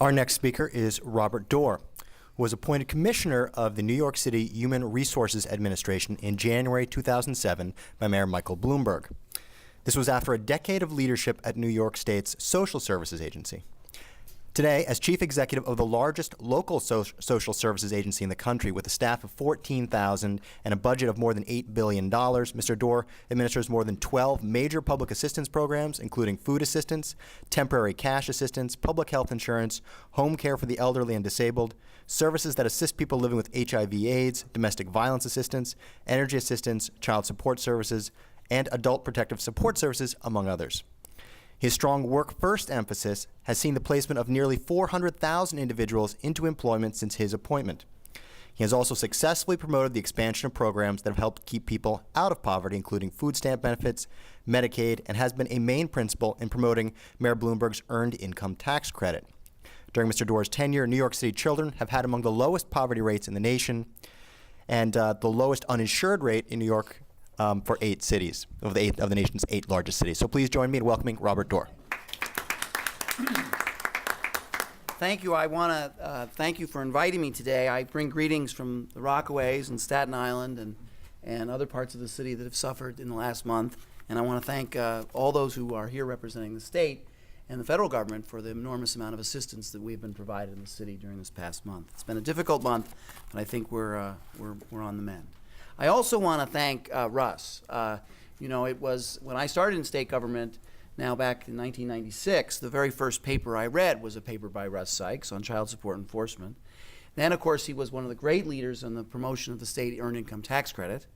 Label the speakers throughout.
Speaker 1: Our next speaker is Robert Doar, who was appointed Commissioner of the New York City Human Resources Administration in January 2007 by Mayor Michael Bloomberg. This was after a decade of leadership at New York State's Social Services Agency. Today, as Chief Executive of the largest local social services agency in the country with a staff of 14,000 and a budget of more than $8 billion, Mr. Doar administers more than 12 major public assistance programs, including food assistance, temporary cash assistance, public health insurance, home care for the elderly and disabled, services that assist people living with HIV/AIDS, domestic violence assistance, energy assistance, child support services, and adult protective support services, among others. His strong work-first emphasis has seen the placement of nearly 400,000 individuals into employment since his appointment. He has also successfully promoted the expansion of programs that have helped keep people out of poverty, including food stamp benefits, Medicaid, and has been a main principle in promoting Mayor Bloomberg's Earned Income Tax Credit. During Mr. Doar's tenure, New York City children have had among the lowest poverty rates in the nation and the lowest uninsured rate in New York for 8 cities, of the nation's 8 largest cities. So please join me in welcoming Robert Doar.
Speaker 2: Thank you. I want to thank you for inviting me today. I bring greetings from the Rockaways and Staten Island and other parts of the city that have suffered in the last month. And I want to thank all those who are here representing the state and the federal government for the enormous amount of assistance that we've been provided in the city during this past month. It's been a difficult month, but I think we're on the mend. I also want to thank Russ. You know, it was when I started in state government, now back in 1996, the very first paper I read was a paper by Russ Sykes on child support enforcement. Then, of course, he was one of the great leaders in the promotion of the state earned income tax credit.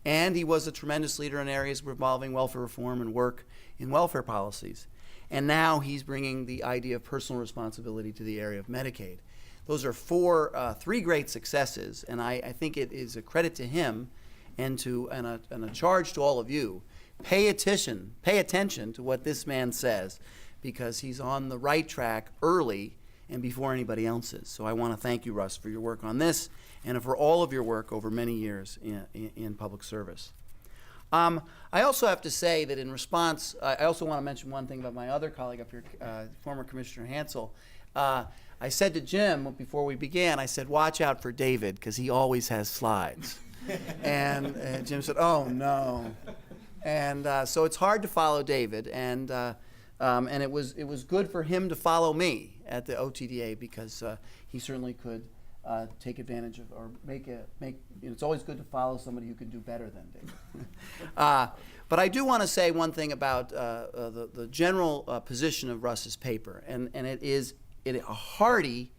Speaker 2: And he was a tremendous leader in areas involving welfare reform and work in welfare policies. And now he's bringing the idea of personal responsibility to the area of Medicaid. Those are 3 great successes, and I think it is a credit to him and a charge to all of you. Pay attention to what this man says, because he's on the right track early and before anybody else is. So I want to thank you, Russ, for your work on this and for all of your work over many years in public service. I also have to say that in response, I also want to mention one thing about my other colleague up here, former Commissioner Hansel. I said to Jim before we began, I said, watch out for David, because he always has slides. And Jim said, oh, no. And so it's hard to follow David, and it was good for him to follow me at the OTDA, because he certainly could take advantage of, or it's always good to follow somebody who can do better than David. But I do want to say one thing about the general position of Russ's paper, and it is a hearty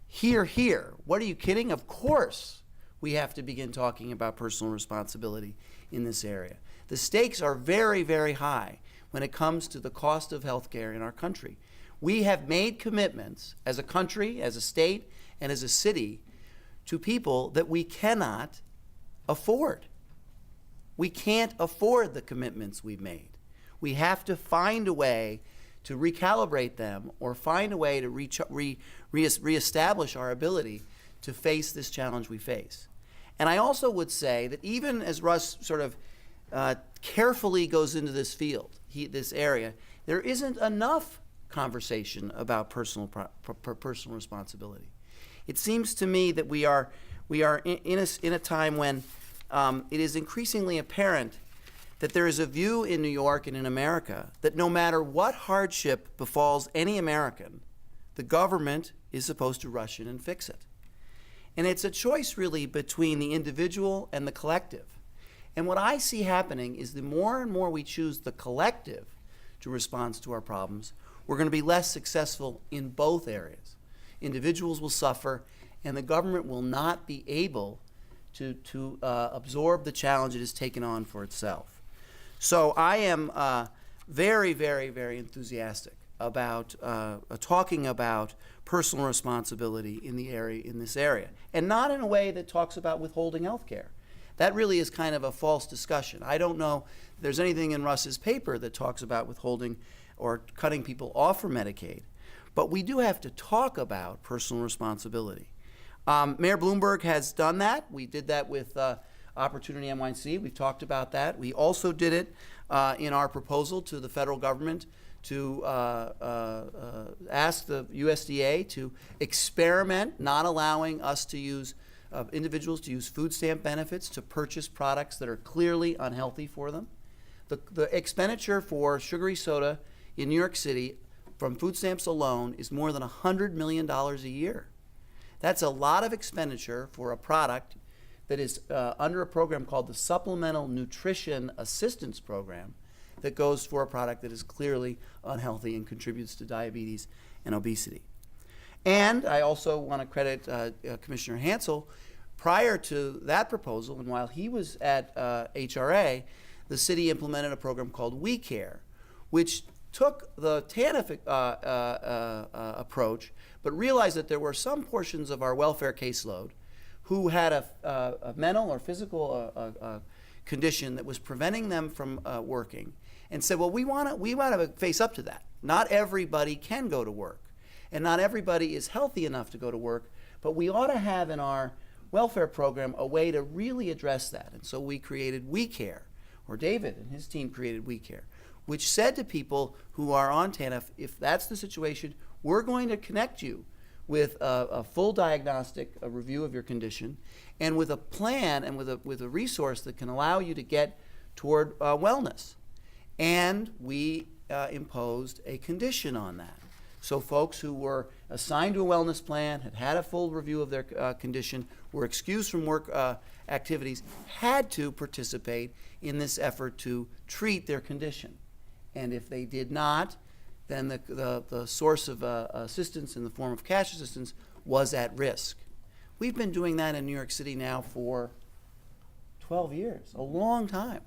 Speaker 2: here. What are you kidding? Of course we have to begin talking about personal responsibility in this area. The stakes are very, very high when it comes to the cost of health care in our country. We have made commitments as a country, as a state, and as a city to people that we cannot afford. We can't afford the commitments we've made. We have to find a way to recalibrate them, or find a way to reestablish our ability to face this challenge we face. And I also would say that even as Russ sort of carefully goes into this field, this area, there isn't enough conversation about personal responsibility. It seems to me that we are in a time when it is increasingly apparent that there is a view in New York and in America that no matter what hardship befalls any American, the government is supposed to rush in and fix it. And it's a choice really between the individual and the collective. And what I see happening is the more and more we choose the collective to respond to our problems, we're going to be less successful in both areas. Individuals will suffer, and the government will not be able to absorb the challenge it has taken on for itself. So I am very, very, very enthusiastic about talking about personal responsibility in this area, and not in a way that talks about withholding health care. That really is kind of a false discussion. I don't know if there's anything in Russ's paper that talks about withholding or cutting people off from Medicaid, but we do have to talk about personal responsibility. Mayor Bloomberg has done that. We did that with Opportunity NYC. We've talked about that. We also did it in our proposal to the federal government to asked the USDA to experiment, not allowing us to use individuals to use food stamp benefits to purchase products that are clearly unhealthy for them. The expenditure for sugary soda in New York City from food stamps alone is more than $100 million a year. That's a lot of expenditure for a product that is under a program called the Supplemental Nutrition Assistance Program that goes for a product that is clearly unhealthy and contributes to diabetes and obesity. And I also want to credit Commissioner Hansel. Prior to that proposal, and while he was at HRA, the city implemented a program called We Care, which took the TANF approach, but realized that there were some portions of our welfare caseload who had a mental or physical condition that was preventing them from working, and said, well, we want to face up to that. Not everybody can go to work, and not everybody is healthy enough to go to work, but we ought to have in our welfare program a way to really address that. And so we created We Care, or David and his team created We Care, which said to people who are on TANF, if that's the situation, we're going to connect you with a full diagnostic review of your condition, and with a plan and with a resource that can allow you to get toward wellness. And we imposed a condition on that. So folks who were assigned to a wellness plan, had a full review of their condition, were excused from work activities, had to participate in this effort to treat their condition. And if they did not, then the source of assistance in the form of cash assistance was at risk. We've been doing that in New York City now for 12 years, a long time.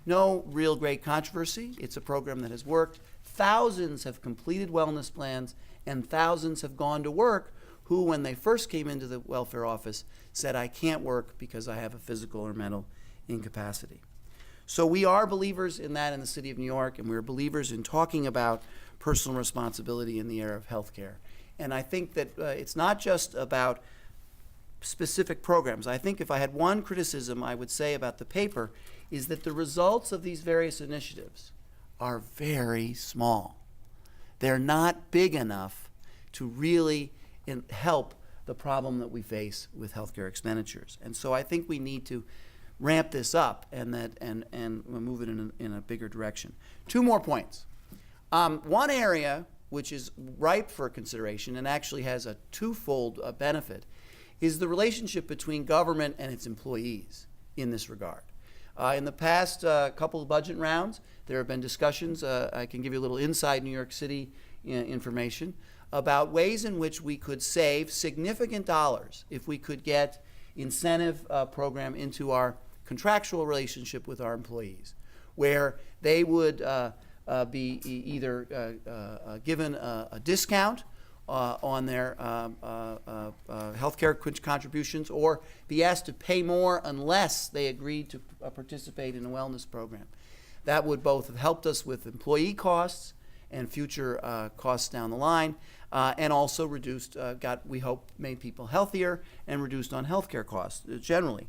Speaker 2: No real great controversy. It's a program that has worked. Thousands have completed wellness plans, and thousands have gone to work who, when they first came into the welfare office, said, I can't work because I have a physical or mental incapacity. So we are believers in that in the city of New York, and we're believers in talking about personal responsibility in the area of healthcare. And I think that it's not just about specific programs. I think if I had one criticism I would say about the paper is that the results of these various initiatives are very small. They're not big enough to really help the problem that we face with healthcare expenditures. And so I think we need to ramp this up and move it in a bigger direction. Two more points. One area which is ripe for consideration and actually has a twofold benefit is the relationship between government and its employees in this regard. In the past couple of budget rounds, there have been discussions, I can give you a little inside New York City information, about ways in which we could save significant dollars if we could get incentive program into our contractual relationship with our employees, where they would be either given a discount on their healthcare contributions, or be asked to pay more unless they agreed to participate in a wellness program. That would both have helped us with employee costs and future costs down the line, and also reduced, we hope, made people healthier and reduced on healthcare costs generally.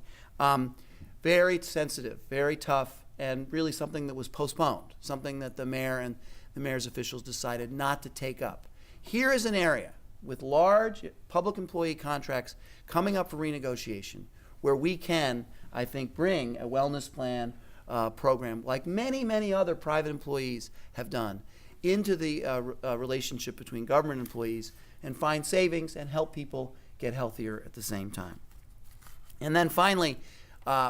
Speaker 2: Very sensitive, very tough, and really something that was postponed, something that the mayor and the mayor's officials decided not to take up. Here is an area with large public employee contracts coming up for renegotiation where we can, I think, bring a wellness plan program like many, many other private employees have done into the relationship between government employees and find savings and help people get healthier at the same time. And then finally,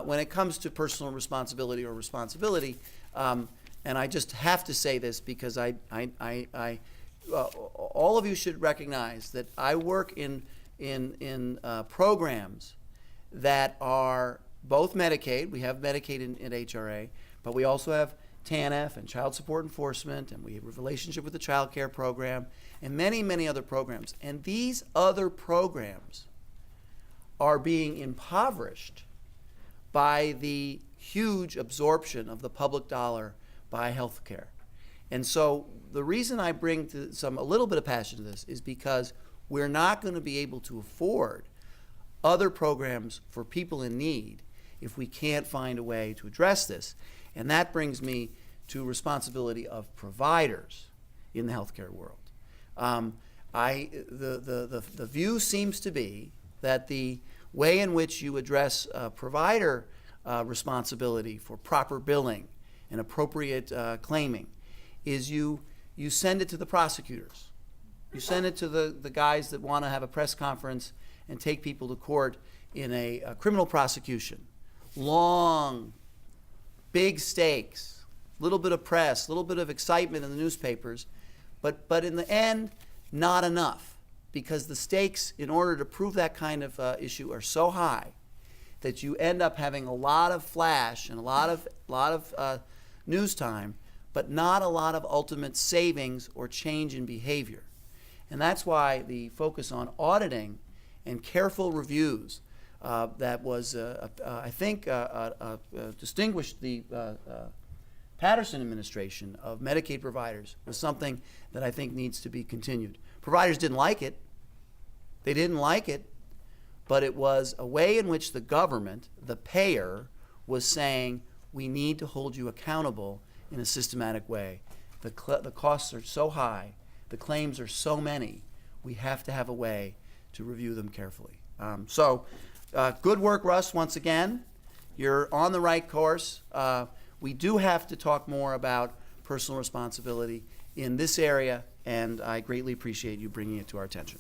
Speaker 2: when it comes to personal responsibility or responsibility, and I just have to say this because all of you should recognize that I work in programs that are both Medicaid. We have Medicaid in HRA, but we also have TANF and child support enforcement, and we have a relationship with the child care program, and many, many other programs. And these other programs are being impoverished by the huge absorption of the public dollar by healthcare. And so the reason I bring a little bit of passion to this is because we're not going to be able to afford other programs for people in need if we can't find a way to address this. And that brings me to responsibility of providers in the healthcare world. The view seems to be that the way in which you address provider responsibility for proper billing and appropriate claiming is you send it to the prosecutors. You send it to the guys that want to have a press conference and take people to court in a criminal prosecution. Long, big stakes, little bit of press, little bit of excitement in the newspapers, but in the end, not enough, because the stakes in order to prove that kind of issue are so high that you end up having a lot of flash and a lot of news time, but not a lot of ultimate savings or change in behavior. And that's why the focus on auditing and careful reviews that was, I think, distinguished the Patterson administration of Medicaid providers was something that I think needs to be continued. Providers didn't like it. They didn't like it, but it was a way in which the government, the payer, was saying, we need to hold you accountable in a systematic way. The costs are so high, the claims are so many, we have to have a way to review them carefully. Good work, Russ, once again. You're on the right course. We do have to talk more about personal responsibility in this area, and I greatly appreciate you bringing it to our attention.